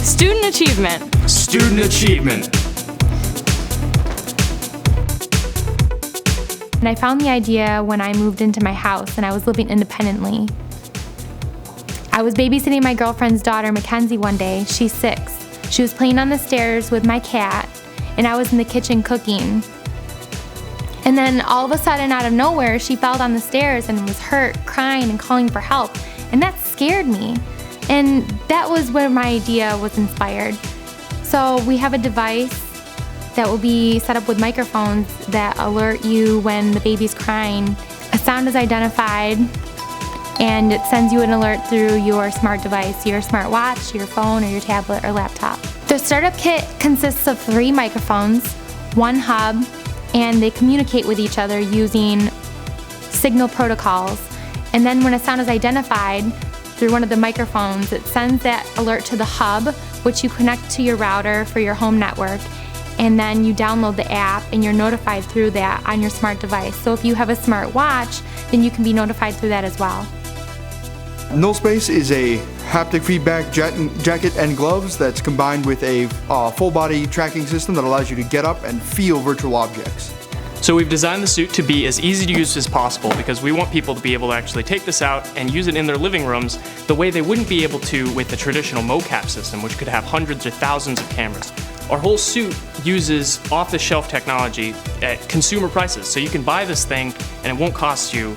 Student achievement. Student achievement. And I found the idea when I moved into my house and I was living independently. I was babysitting my girlfriend's daughter, Mackenzie, one day. She's 6. She was playing on the stairs with my cat, and I was in the kitchen cooking. And then all of a sudden, out of nowhere, she fell down the stairs and was hurt, crying and calling for help. And that scared me. And that was where my idea was inspired. So we have a device that will be set up with microphones that alert you when the baby's crying. A sound is identified and it sends you an alert through your smart device, your smartwatch, your phone, or your tablet or laptop. The startup kit consists of 3 microphones, 1 hub, and they communicate with each other using signal protocols. And then when a sound is identified through one of the microphones, it sends that alert to the hub, which you connect to your router for your home network. And then you download the app and you're notified through that on your smart device. So if you have a smart watch, then you can be notified through that as well. Nullspace is a haptic feedback jacket and gloves that's combined with a full body tracking system that allows you to get up and feel virtual objects. So we've designed the suit to be as easy to use as possible because we want people to be able to actually take this out and use it in their living rooms the way they wouldn't be able to with the traditional mocap system, which could have hundreds or thousands of cameras. Our whole suit uses off-the-shelf technology at consumer prices, so you can buy this thing and it won't cost you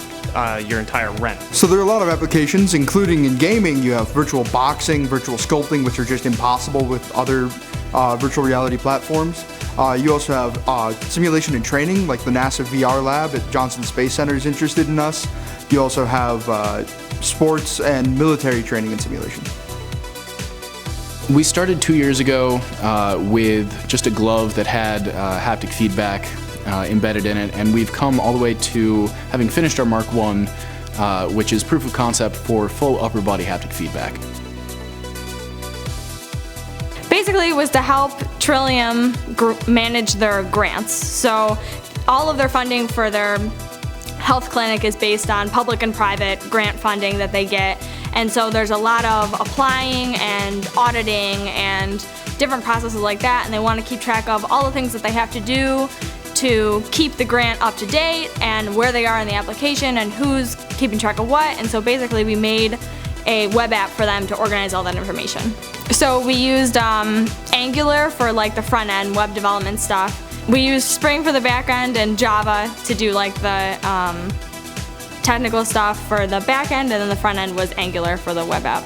your entire rent. So there are a lot of applications, including in gaming. You have virtual boxing, virtual sculpting, which are just impossible with other virtual reality platforms. You also have simulation and training, like the NASA VR lab at Johnson Space Center is interested in us. You also have sports and military training and simulation. We started 2 years ago with just a glove that had haptic feedback embedded in it, and we've come all the way to having finished our Mark I, which is proof of concept for full upper body haptic feedback. Basically, it was to help Trillium manage their grants. So all of their funding for their health clinic is based on public and private grant funding that they get. And so there's a lot of applying and auditing and different processes like that, and they want to keep track of all the things that they have to do to keep the grant up to date and where they are in the application and who's keeping track of what. And so basically we made a web app for them to organize all that information. So we used Angular for like the front end web development stuff. We used Spring for the back end and Java to do like the technical stuff for the back end, and then the front end was Angular for the web app.